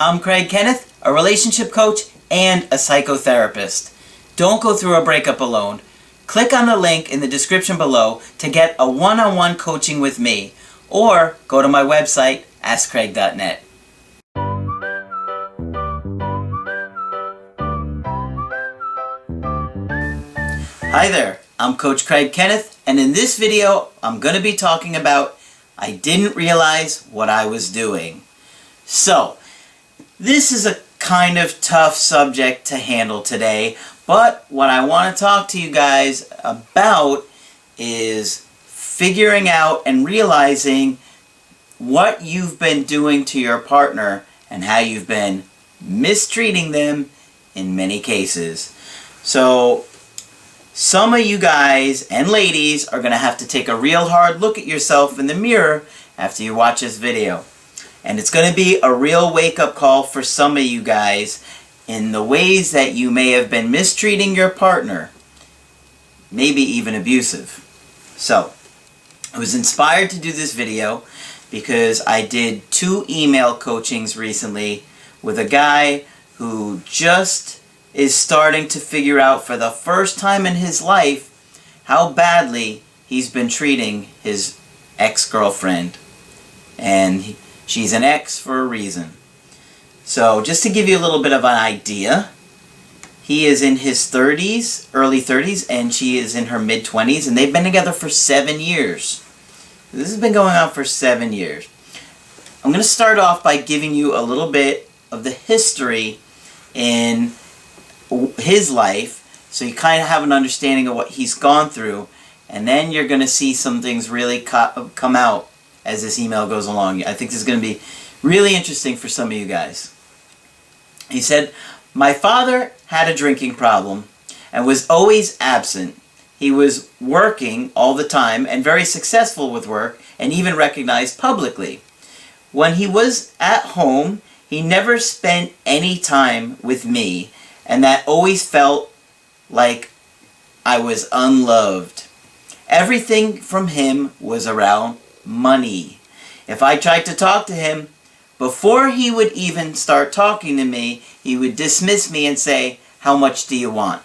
I'm Kenneth, a relationship coach and a psychotherapist. Don't go through a breakup alone. Click on the link in the description below to get a one-on-one coaching with me, or go to my website, askcraig.net. Hi there, I'm Coach Kenneth, and in this video I'm going to be talking about I didn't realize what I was doing. So, this is a kind of tough subject to handle today, but what I want to talk to you guys about is figuring out and realizing what you've been doing to your partner and how you've been mistreating them in many cases. So, some of you guys and ladies are going to have to take a real hard look at yourself in the mirror after you watch this video. And it's going to be a real wake-up call for some of you guys in the ways that you may have been mistreating your partner, maybe even abusive. So, I was inspired to do this video because I did 2 email coachings recently with a guy who just is starting to figure out for the first time in his life how badly he's been treating his ex-girlfriend. And she's an ex for a reason. So, just to give you a little bit of an idea, he is in his 30s, early 30s, and she is in her mid-20s, and they've been together for 7 years. This has been going on for 7 years. I'm going to start off by giving you a little bit of the history in his life, so you kind of have an understanding of what he's gone through, and then you're going to see some things really come out as this email goes along. I think this is going to be really interesting for some of you guys. He said, "My father had a drinking problem and was always absent. He was working all the time and very successful with work and even recognized publicly. When he was at home, he never spent any time with me, and that always felt like I was unloved. Everything from him was around money. If I tried to talk to him, before he would even start talking to me, he would dismiss me and say, 'How much do you want?'"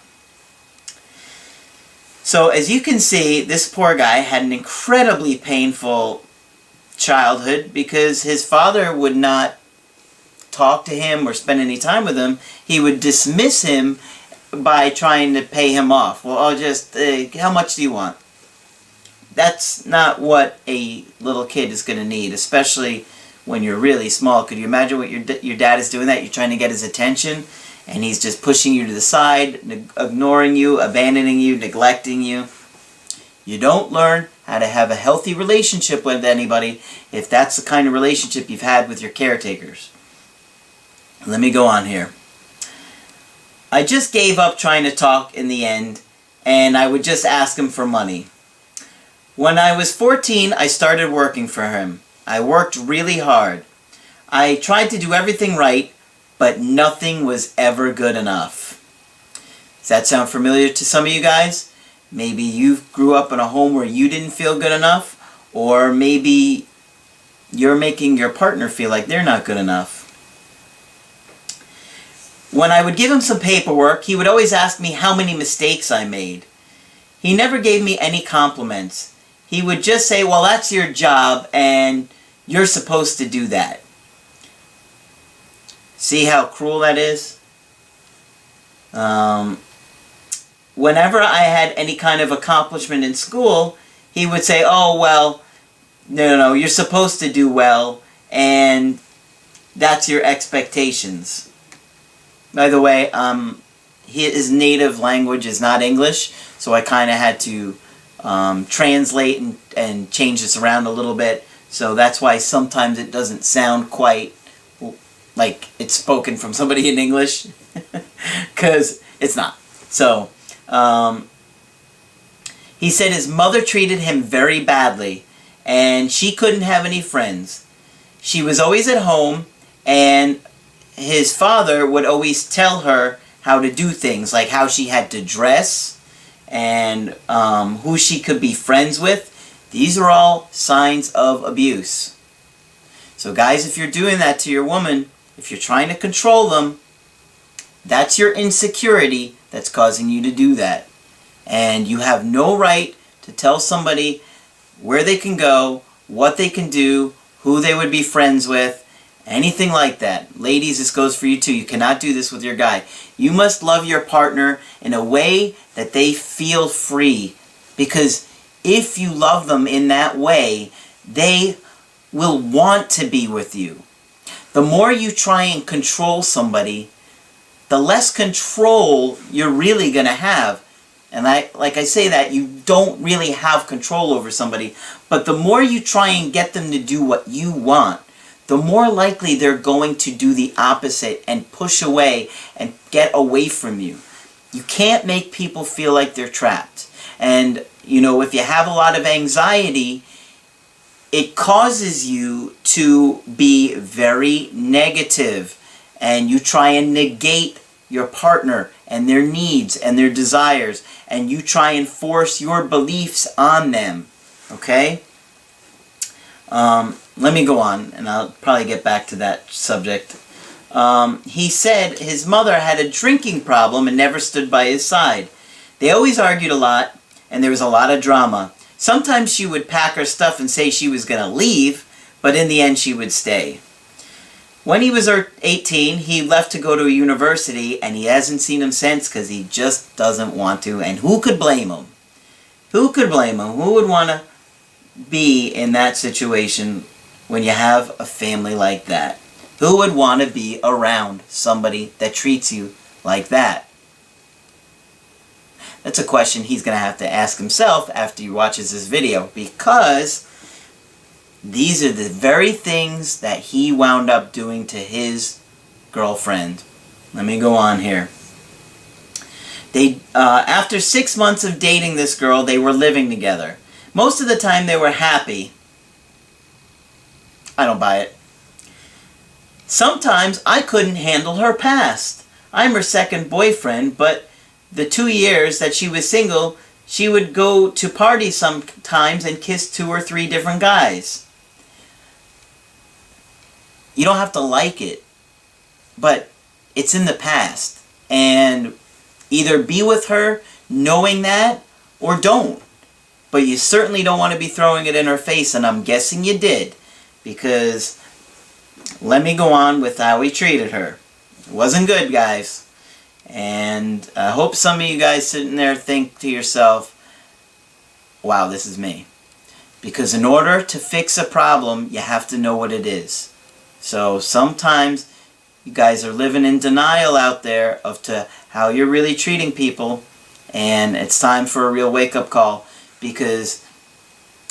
So as you can see, this poor guy had an incredibly painful childhood because his father would not talk to him or spend any time with him. He would dismiss him by trying to pay him off. "Well, I'll just, how much do you want?" That's not what a little kid is going to need, especially when you're really small. Could you imagine what your dad is doing that? You're trying to get his attention, and he's just pushing you to the side, ignoring you, abandoning you, neglecting you. You don't learn how to have a healthy relationship with anybody if that's the kind of relationship you've had with your caretakers. Let me go on here. "I just gave up trying to talk in the end, and I would just ask him for money. When I was 14, I started working for him. I worked really hard. I tried to do everything right, but nothing was ever good enough." Does that sound familiar to some of you guys? Maybe you grew up in a home where you didn't feel good enough, or maybe you're making your partner feel like they're not good enough. "When I would give him some paperwork, he would always ask me how many mistakes I made. He never gave me any compliments. He would just say, 'Well, that's your job, and you're supposed to do that.'" See how cruel that is? Whenever I had any kind of accomplishment in school, he would say, "Oh, well, no, you're supposed to do well, and that's your expectations." By the way, his native language is not English, so I kind of had to translate and change this around a little bit. So that's why sometimes it doesn't sound quite like it's spoken from somebody in English, because it's not. So, he said his mother treated him very badly, and she couldn't have any friends. She was always at home, and his father would always tell her how to do things, like how she had to dress, and who she could be friends with. These are all signs of abuse. So guys, if you're doing that to your woman, if you're trying to control them, that's your insecurity that's causing you to do that. And you have no right to tell somebody where they can go, what they can do, who they would be friends with, anything like that. Ladies, this goes for you too. You cannot do this with your guy. You must love your partner in a way that they feel free. Because if you love them in that way, they will want to be with you. The more you try and control somebody, the less control you're really going to have. And like I say that, you don't really have control over somebody. But the more you try and get them to do what you want, the more likely they're going to do the opposite and push away and get away from you. You can't make people feel like they're trapped. And, you know, if you have a lot of anxiety, it causes you to be very negative. And you try and negate your partner and their needs and their desires. And you try and force your beliefs on them. Okay? Let me go on, and I'll probably get back to that subject. He said his mother had a drinking problem and never stood by his side. They always argued a lot, and there was a lot of drama. Sometimes she would pack her stuff and say she was going to leave, but in the end she would stay. When he was 18, he left to go to a university, and he hasn't seen him since because he just doesn't want to. And who could blame him? Who could blame him? Who would want to be in that situation when you have a family like that? Who would want to be around somebody that treats you like that? That's a question he's going to have to ask himself after he watches this video, because these are the very things that he wound up doing to his girlfriend. Let me go on here. After 6 months of dating this girl, they were living together. Most of the time they were happy. I don't buy it. Sometimes I couldn't handle her past. I'm her second boyfriend, but the 2 years that she was single, she would go to parties sometimes and kiss 2 or 3 different guys. You don't have to like it, but it's in the past. And either be with her knowing that, or don't. But you certainly don't want to be throwing it in her face, and I'm guessing you did. Because, let me go on with how he treated her. It wasn't good, guys. And I hope some of you guys sitting there think to yourself, wow, this is me. Because in order to fix a problem, you have to know what it is. So sometimes you guys are living in denial out there of to how you're really treating people. And it's time for a real wake-up call. Because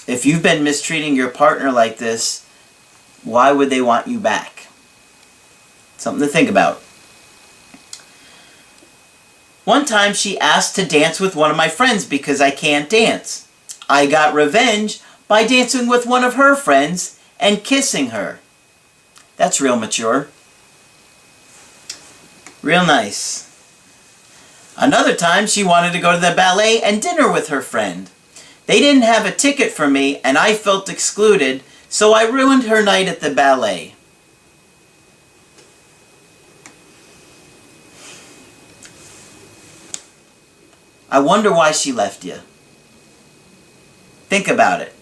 if you've been mistreating your partner like this, why would they want you back? Something to think about. One time she asked to dance with one of my friends because I can't dance. I got revenge by dancing with one of her friends and kissing her. That's real mature. Real nice. Another time she wanted to go to the ballet and dinner with her friend. They didn't have a ticket for me and I felt excluded, so I ruined her night at the ballet. I wonder why she left you. Think about it.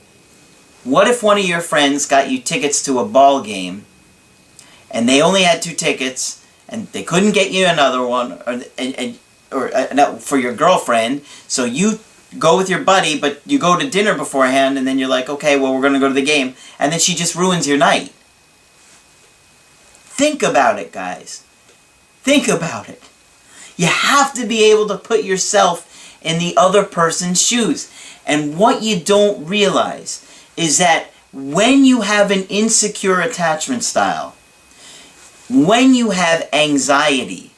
What if one of your friends got you tickets to a ball game and they only had 2 tickets and they couldn't get you another one or for your girlfriend, so you go with your buddy, but you go to dinner beforehand, and then you're like, okay, well, we're going to go to the game, and then she just ruins your night. Think about it, guys. Think about it. You have to be able to put yourself in the other person's shoes. And what you don't realize is that when you have an insecure attachment style, when you have anxiety,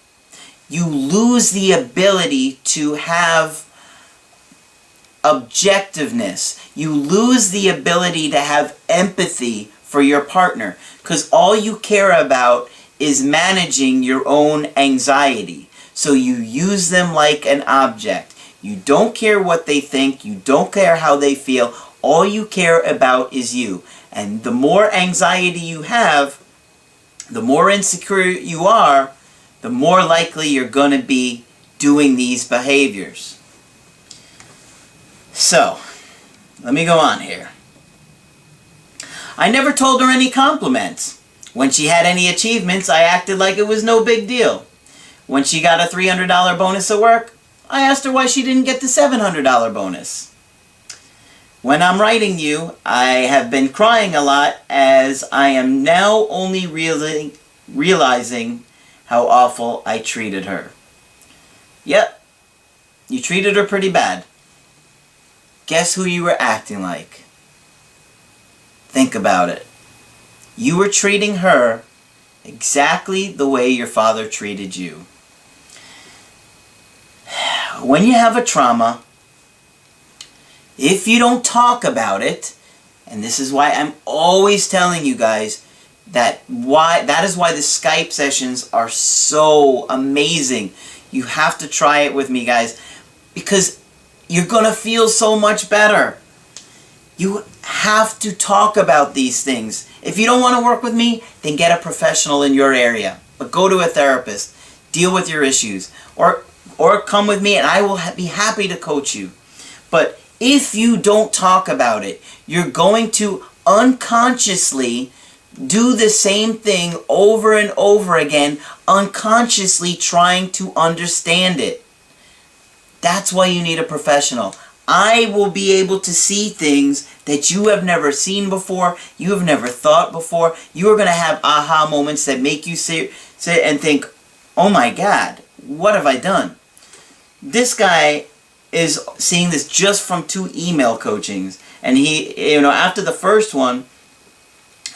you lose the ability to have objectiveness. You lose the ability to have empathy for your partner, because all you care about is managing your own anxiety. So you use them like an object. You don't care what they think. You don't care how they feel. All you care about is you. And the more anxiety you have, The more insecure you are, the more likely you're going to be doing these behaviors. So, let me go on here. I never told her any compliments. When she had any achievements, I acted like it was no big deal. When she got a $300 bonus at work, I asked her why she didn't get the $700 bonus. When I'm writing you, I have been crying a lot as I am now only realizing how awful I treated her. Yep, you treated her pretty bad. Guess who you were acting like? Think about it. You were treating her exactly the way your father treated you. When you have a trauma, if you don't talk about it, and this is why I'm always telling you guys that is why the Skype sessions are so amazing. You have to try it with me, guys, because you're going to feel so much better. You have to talk about these things. If you don't want to work with me, then get a professional in your area. But go to a therapist. Deal with your issues. Or come with me and I will be happy to coach you. But if you don't talk about it, you're going to unconsciously do the same thing over and over again, unconsciously trying to understand it. That's why you need a professional. I will be able to see things that you have never seen before, you have never thought before. You are going to have aha moments that make you sit and think, oh my God, what have I done? This guy is seeing this just from 2 email coachings. And he, after the first one,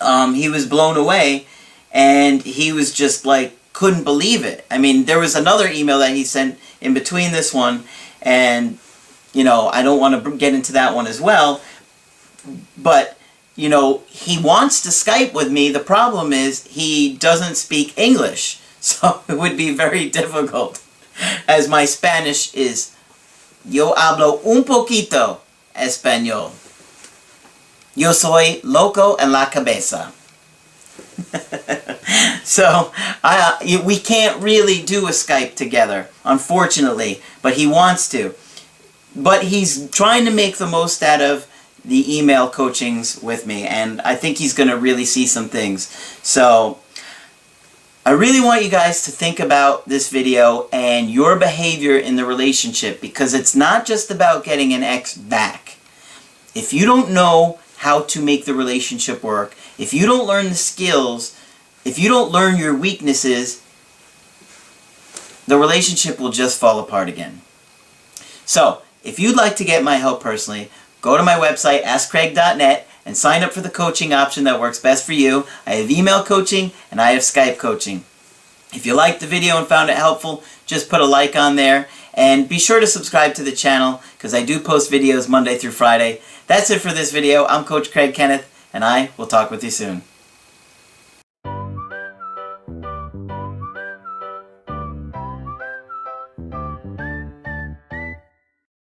he was blown away and he was just like, couldn't believe it. I mean, there was another email that he sent in between this one, and I don't want to get into that one as well, but he wants to Skype with me. The problem is he doesn't speak English, so it would be very difficult, as my Spanish is yo hablo un poquito español. Yo soy loco en la cabeza. So, we can't really do a Skype together, unfortunately, but he wants to. But he's trying to make the most out of the email coachings with me, and I think he's going to really see some things. So, I really want you guys to think about this video and your behavior in the relationship, because it's not just about getting an ex back. If you don't know how to make the relationship work, if you don't learn the skills, if you don't learn your weaknesses, the relationship will just fall apart again. So, if you'd like to get my help personally, go to my website, askcraig.net, and sign up for the coaching option that works best for you. I have email coaching and I have Skype coaching. If you liked the video and found it helpful, just put a like on there. And be sure to subscribe to the channel, because I do post videos Monday through Friday. That's it for this video. I'm Coach Craig Kenneth, and I will talk with you soon.